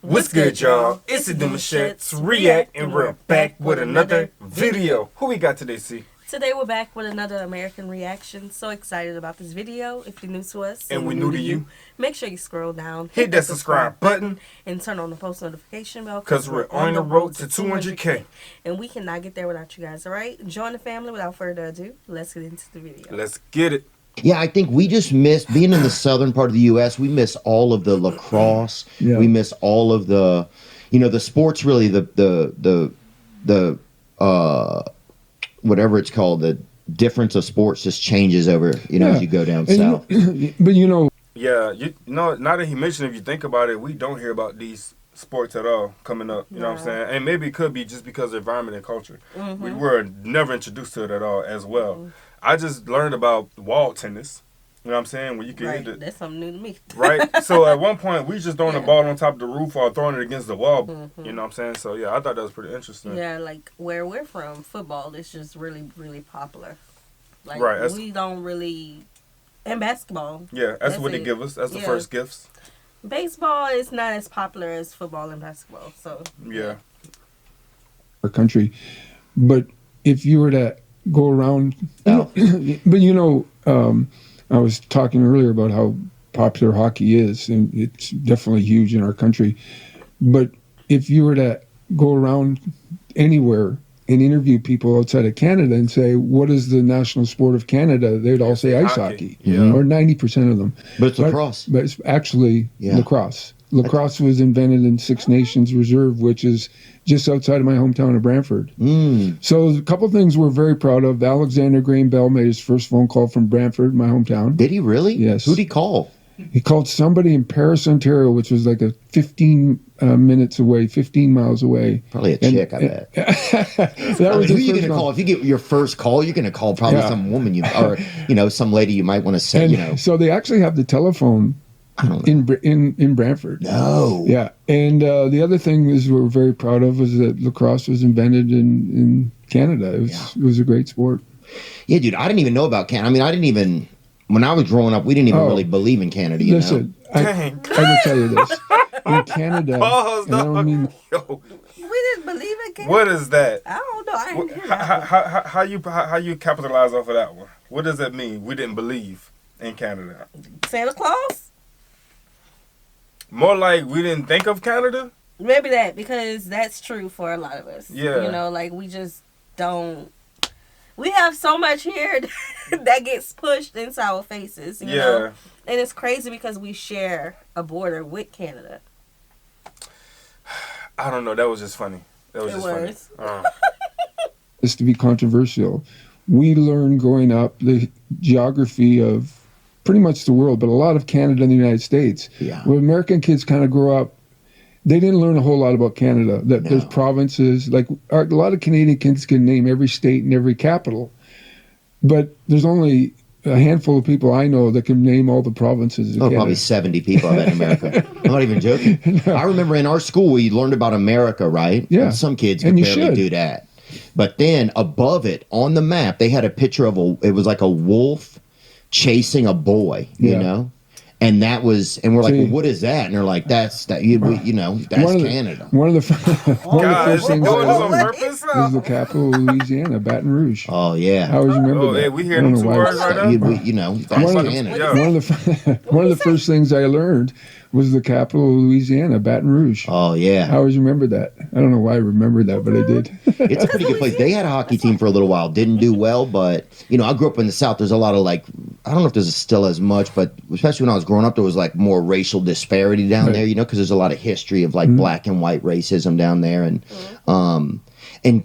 What's good, y'all? It's the Demouchet REACT, and we're back with another video. Who we got today, C? Today we're back with another American reaction. So excited about this video. If you're new to us and we're new to you, make sure you scroll down, hit that subscribe button, and turn on the post notification bell, because we're on the road to 200K. And we cannot get there without you guys, alright? Join the family. Without further ado, let's get into the video. Let's get it. Yeah, I think we just miss being in the southern part of the U.S. We miss all of the lacrosse. Yeah. We miss all of the, the sports. Really, the whatever it's called, the difference of sports just changes over. As you go down south. But yeah, now that he mentioned, if you think about it, we don't hear about these sports at all coming up. You know what I'm saying? And maybe it could be just because of environment and culture. We were never introduced to it at all, as well. I just learned about wall tennis. You know what I'm saying? Where you can hit it. That's something new to me. Right? So at one point, we just throwing the ball on top of the roof or throwing it against the wall. You know what I'm saying? So yeah, I thought that was pretty interesting. Yeah, like where we're from, football is just really, really popular. Like we don't really, and basketball. Yeah, that's what they give us. That's the first gifts. Baseball is not as popular as football and basketball. So yeah. Our country, but if you were to go around, but I was talking earlier about how popular hockey is, and it's definitely huge in our country. But if you were to go around anywhere and interview people outside of Canada and say, what is the national sport of Canada? They'd all say ice hockey. Or 90% of them. But it's lacrosse. But it's actually lacrosse. Lacrosse was invented in Six Nations Reserve, which is just outside of my hometown of Brantford. So a couple of things we're very proud of. Alexander Graham Bell made his first phone call from Brantford, my hometown. Did he really? Yes. Who'd he call? He called somebody in Paris, Ontario, which was like a 15 minutes away, 15 miles away. Probably a chick, I bet. Who are you going to call? If you get your first call, you're going to call probably some woman or some lady you might want to say, So they actually have the telephone in Brantford. No. Yeah. And the other thing is we're very proud of is that lacrosse was invented in Canada. It was a great sport. Yeah, dude, I didn't even know about Canada. I mean, I didn't even... When I was growing up, we didn't even really believe in Canada, Listen, I will tell you this. In Canada, Pause, I mean, we didn't believe in Canada. What is that? I don't know. I didn't hear that. How you capitalize off of that one? What does that mean? We didn't believe in Canada. Santa Claus? More like we didn't think of Canada? Maybe that, because that's true for a lot of us. Yeah. Like we just don't. We have so much here that gets pushed into our faces, you know? And it's crazy because we share a border with Canada. I don't know. That was just funny. That was funny. It's to be controversial. We learned growing up the geography of pretty much the world, but a lot of Canada and the United States. Yeah. When American kids kind of grow up, they didn't learn a whole lot about Canada. There's provinces, like a lot of Canadian kids can name every state and every capital, but there's only a handful of people I know that can name all the provinces in Canada. Probably 70 people I bet in America. I'm not even joking. No. I remember in our school we learned about America, right? Yeah. And some kids could barely do that. But then above it, on the map, they had a picture of it was like a wolf chasing a boy, you know? And that was, and we're like, well, what is that? And they're like, that's Canada. One of the first things I learned was the capital of Louisiana, Baton Rouge. Oh yeah, I always remember that. Hey, we hear them two words right now. That's Canada. One of the first things I learned was the capital of Louisiana, Baton Rouge. Oh yeah, I always remember that. I don't know why I remember that, but I did. It's a pretty good place. They had a hockey team for a little while, didn't do well, but I grew up in the South. There's a lot of I don't know if there's still as much, but especially when I was growing up, there was like more racial disparity down there, because there's a lot of history of like black and white racism down there, and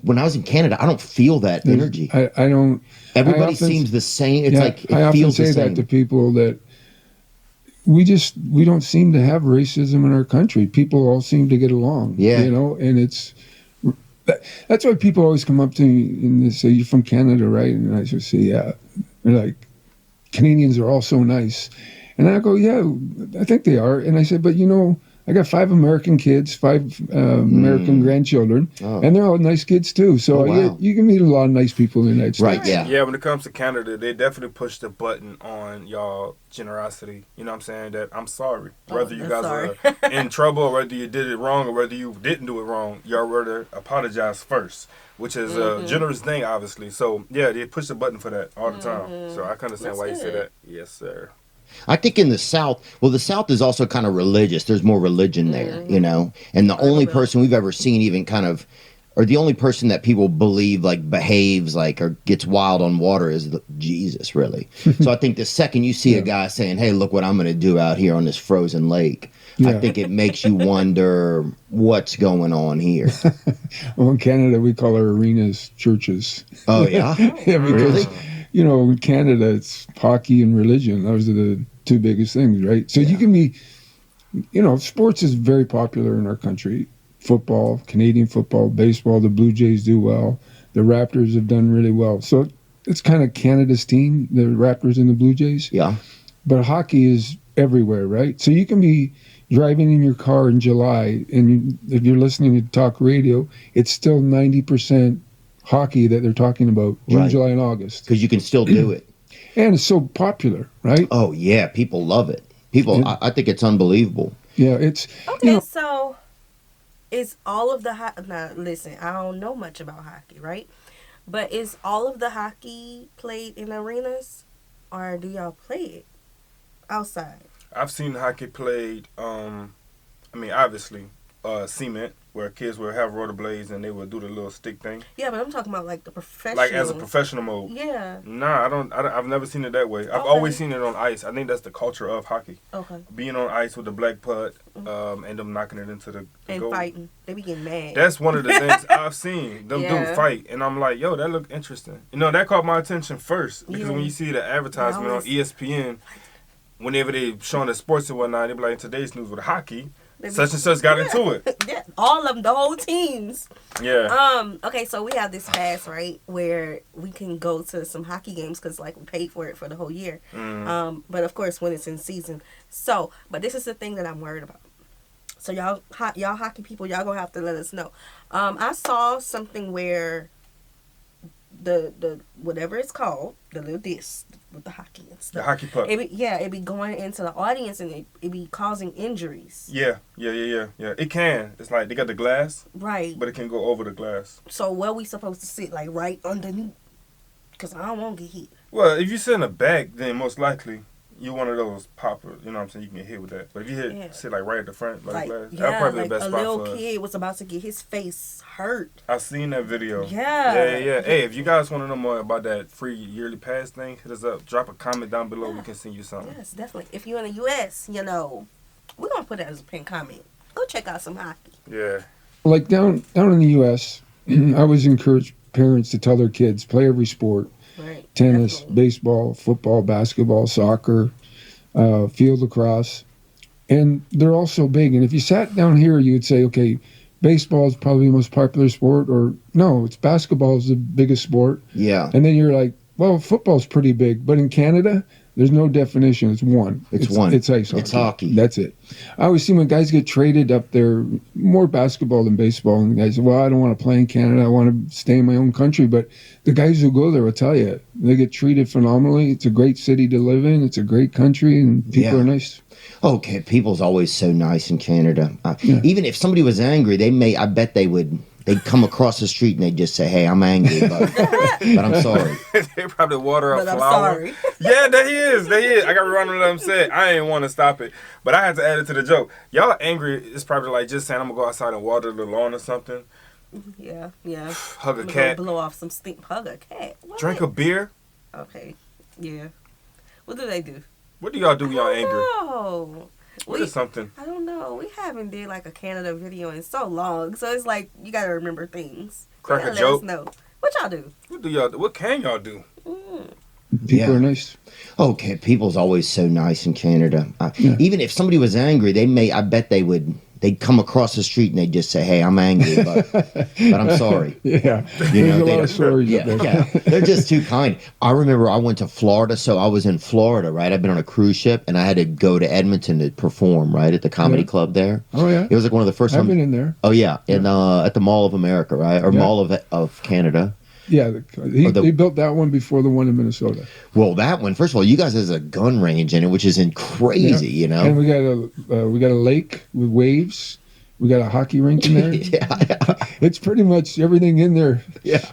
when I was in Canada, I don't feel that energy. I don't. Everybody seems the same. It's like it feels the same. I often say that to people that we don't seem to have racism in our country. People all seem to get along. And it's that's why people always come up to me and they say, "You're from Canada, right?" And I just say, "Yeah." They're like, "Canadians are all so nice," and I go, "Yeah, I think they are." And I said, "But I got 5 American kids, 5 American grandchildren, and they're all nice kids too. So you can meet a lot of nice people in the United States. Right, yeah. Yeah, when it comes to Canada, they definitely push the button on y'all generosity. You know what I'm saying? That I'm sorry. Whether you guys are in trouble, or whether you did it wrong, or whether you didn't do it wrong, y'all rather apologize first, which is a generous thing, obviously. So, yeah, they push the button for that all the time. So I can understand why you say that. Yes, sir. I think in the South, the South is also kind of religious. There's more religion there, you know? And the only person we've ever seen even kind of, or the only person that people believe like behaves like or gets wild on water is Jesus, really. So I think the second you see a guy saying, hey, look what I'm going to do out here on this frozen lake, I think it makes you wonder what's going on here. Well, in Canada, we call our arenas churches. Oh, yeah? Yeah, because, you know, in Canada, it's hockey and religion. Those are the 2 biggest things, right? So you can be, you know, sports is very popular in our country. Football, Canadian football, baseball, the Blue Jays do well. The Raptors have done really well. So it's kind of Canada's team, the Raptors and the Blue Jays. Yeah. But hockey is everywhere, right? So you can be driving in your car in July, and if you're listening to talk radio, it's still 90% hockey that they're talking about, June, July, and August. Because you can still do it. And it's so popular, right? Oh, yeah. People love it. People, I think it's unbelievable. Yeah, it's... Okay, you know, so is all of the... Now, listen, I don't know much about hockey, right? But is all of the hockey played in arenas? Or do y'all play it outside? I've seen hockey played, obviously, cement, where kids would have rollerblades and they would do the little stick thing. Yeah, but I'm talking about like the professional. Like as a professional mode. Yeah. Nah, I've never seen it that way. I've always seen it on ice. I think that's the culture of hockey. Okay. Being on ice with the black puck, and them knocking it into the goal. Fighting. They be getting mad. That's one of the things I've seen them do, fight. And I'm like, yo, that look interesting. You know, that caught my attention first. Because when you see the advertisement on ESPN, whenever they showing the sports and whatnot, they be like, in today's news with hockey, such and such got into it. Yeah, all of them, the whole teams. Yeah. Okay, so we have this pass, right, where we can go to some hockey games because, like, we paid for it for the whole year. But, of course, when it's in season. So, but this is the thing that I'm worried about. So, y'all hockey people, y'all gonna have to let us know. I saw something where the whatever it's called, the little disc with the hockey and stuff. The hockey puck. It be going into the audience and it be causing injuries. Yeah. It can. It's like they got the glass. Right. But it can go over the glass. So where we supposed to sit? Like right underneath? Because I don't want to get hit. Well, if you sit in the back, then most likely you're one of those popper, you know what I'm saying, you can get hit with that. But if you sit like right at the front, like glass, that's probably like the best a spot little for kid was about to get his face hurt. I seen that video. Yeah. Hey, if you guys want to know more about that free yearly pass thing, hit us up. Drop a comment down below. We can send you something. Yes, definitely. If you're in the U.S., you know, we're going to put that as a pinned comment. Go check out some hockey. Yeah. Like down in the U.S., I always encourage parents to tell their kids, play every sport. Right. Tennis, Definitely. baseball, football, basketball, soccer, field lacrosse. And they're all so big. And if you sat down here, you would say, okay, baseball is probably the most popular sport, or no, it's basketball is the biggest sport. Yeah. And then you're like, well, football's pretty big. But in Canada, there's no definition. It's one. It's one. It's ice hockey. It's hockey. That's it. I always see when guys get traded up there, more basketball than baseball, and the guys say, well, I don't want to play in Canada. I want to stay in my own country. But the guys who go there will tell you, they get treated phenomenally. It's a great city to live in. It's a great country, and people are nice. Okay, people's always so nice in Canada. Even if somebody was angry, I bet they'd come across the street and they'd just say, hey, I'm angry, but I'm sorry. They probably water a But flower. I'm sorry. Yeah, they is. I got to run with them said. I ain't want to stop it. But I had to add it to the joke. Y'all angry, it's probably like just saying I'm going to go outside and water the lawn or something. Yeah. Hug a cat. Blow off some stink. Hug a cat. What? Drink a beer. Okay. Yeah. What do they do? What do y'all do when y'all angry? Oh. What is something? I don't know. We haven't did like a Canada video in so long, so it's like you gotta remember things. Crack a Let joke. us know. What y'all do? What do y'all do? What can y'all do? People are nice. Okay, people's always so nice in Canada. Even if somebody was angry, I bet they'd they'd come across the street and they'd just say, "Hey, I'm angry, but I'm sorry." Yeah, You there's know, a lot of stories. Yeah, up there. yeah, they're just too kind. I remember I went to Florida, so I was in Florida, right? I've been on a cruise ship, and I had to go to Edmonton to perform, right, at the comedy club there. Oh yeah, It was like one of the first I've times. been in there. Oh yeah, in at the Mall of America, right, or Mall of Canada. Yeah, they built that one before the one in Minnesota. Well, that one, first of all, you guys has a gun range in it, which is crazy, you know. And we got a lake with waves. We got a hockey rink in there. Yeah. It's pretty much everything in there. Yeah.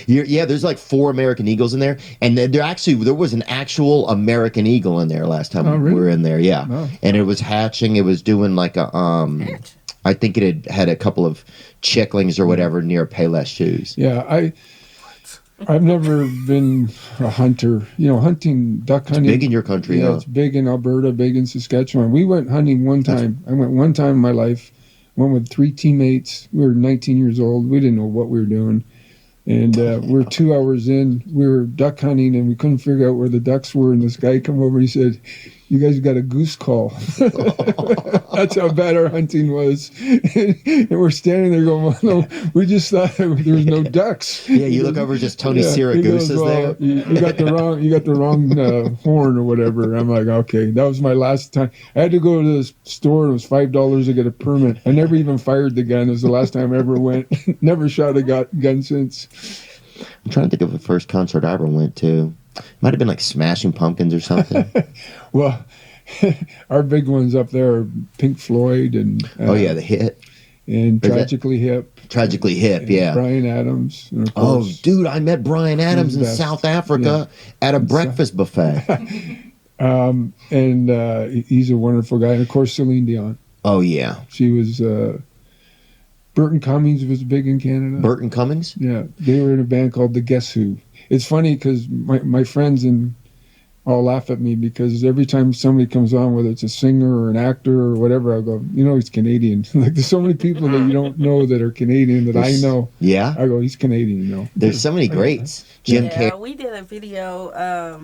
Yeah, there's like 4 American eagles in there. And then there was an actual American eagle in there last time we were in there. Yeah. Oh. And it was hatching. It was doing like a, I think it had a couple of chicklings or whatever near Payless shoes. Yeah, I've never been a hunter. You know, duck hunting. It's big in your country, Yeah, huh? it's big in Alberta, big in Saskatchewan. We went hunting one time. I went one time in my life. Went with 3 teammates. We were 19 years old. We didn't know what we were doing. And we're 2 hours in. We were duck hunting, and we couldn't figure out where the ducks were. And this guy come over and he said, "You guys got a goose call." That's how bad our hunting was. And we're standing there going, "Well, no, we just thought there was no ducks." Yeah, you look over, just Tony Syracuse is there. You got the wrong horn or whatever. I'm like, okay, that was my last time. I had to go to the store. It was $5 to get a permit. I never even fired the gun. It was the last time I ever went. Never shot a gun since. I'm trying to think of the first concert I ever went to. Might have been like Smashing Pumpkins or something. Well, our big ones up there are Pink Floyd and The Hit. And Tragically Hip. Tragically Hip, yeah. Brian Adams. And of Oh, course, dude, I met Brian Adams in South Africa at a breakfast buffet. And he's a wonderful guy. And of course, Celine Dion. Oh, yeah. She was. Burton Cummings was big in Canada. Burton Cummings? Yeah, they were in a band called the Guess Who. It's funny because my friends all laugh at me because every time somebody comes on, whether it's a singer or an actor or whatever, I go, "You know, he's Canadian." Like there's so many people that you don't know that are Canadian that I know. Yeah, I go, "He's Canadian," you know. There's so many greats. Jim Carrey. We did a video a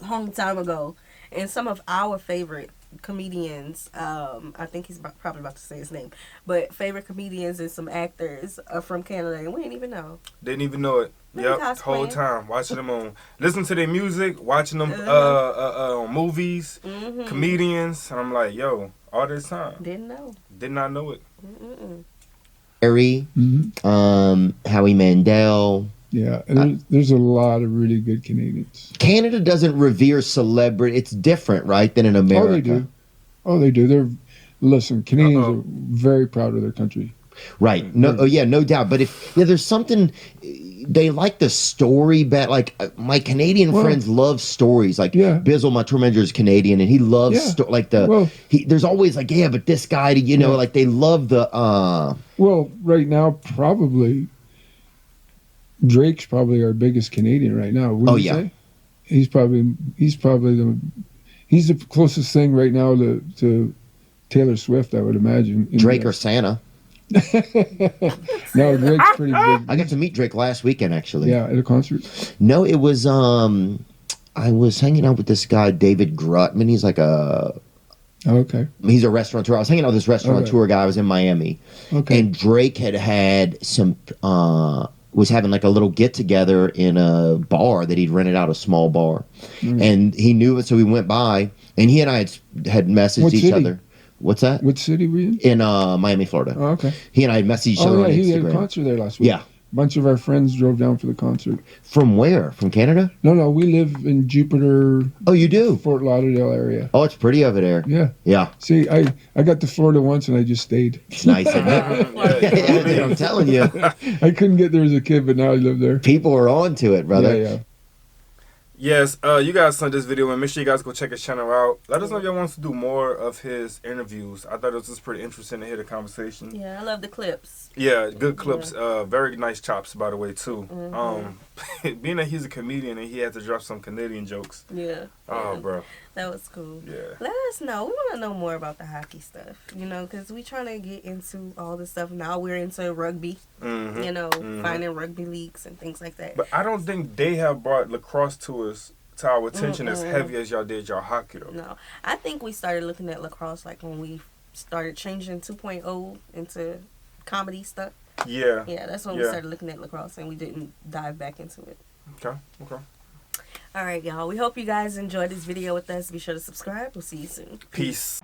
long time ago, and some of our favorite comedians, I think he's probably about to say his name, but favorite comedians and some actors are from Canada, and we didn't even know. Didn't even know it. Yep, whole time watching them on, listen to their music, watching them on movies, comedians, and I'm like, yo, all this time, did not know it. Harry, Howie Mandel. Yeah, and there's a lot of really good Canadians. Canada doesn't revere celebrity. It's different, right, than in America. Oh, they do. Listen, Canadians are very proud of their country. Right. No. Oh, yeah. No doubt. But there's something. They like the story bet. Like my Canadian friends love stories. Like Bizzle, my tour manager, is Canadian, and he loves there's always like, yeah, but this guy, you know, like they love the. Well, right now, probably Drake's probably our biggest Canadian right now. Wouldn't you say? He's probably the closest thing right now to Taylor Swift, I would imagine. Drake or Santa. No, Drake's pretty big. I got to meet Drake last weekend, actually. Yeah, at a concert. No, it was I was hanging out with this guy David Grutman. He's like he's a restaurateur. I was hanging out with this restaurateur guy. I was in Miami. Okay. And Drake had some was having like a little get together in a bar that he'd rented out, a small bar. And he knew it, so we went by, and he and I had messaged each other. What's that? What city were you in? In Miami, Florida. Oh, okay. He and I messaged each other on Instagram. He had a concert there last week. Yeah. A bunch of our friends drove down for the concert. From where? From Canada? No, we live in Jupiter. Oh, you do? Fort Lauderdale area. Oh, it's pretty over there. Yeah. Yeah. See, I got to Florida once and I just stayed. It's nice. I'm telling you. I couldn't get there as a kid, but now I live there. People are on to it, brother. Yeah. Yes, you guys saw this video, and make sure you guys go check his channel out. Let us know if y'all want us to do more of his interviews. I thought it was just pretty interesting to hear the conversation. Yeah, I love the clips. Yeah, good clips. Very nice chops, by the way, too. Being that he's a comedian and he had to drop some Canadian jokes. Yeah. Oh, bro. That was cool. Yeah. Let us know. We want to know more about the hockey stuff, you know, because we trying to get into all this stuff. Now we're into rugby, you know, finding rugby leagues and things like that. But I don't think they have brought lacrosse to our attention as heavy as y'all did y'all hockey, though. No. I think we started looking at lacrosse like when we started changing 2.0 into comedy stuff. Yeah. Yeah, that's when we started looking at lacrosse, and we didn't dive back into it. Okay. All right, y'all. We hope you guys enjoyed this video with us. Be sure to subscribe. We'll see you soon. Peace.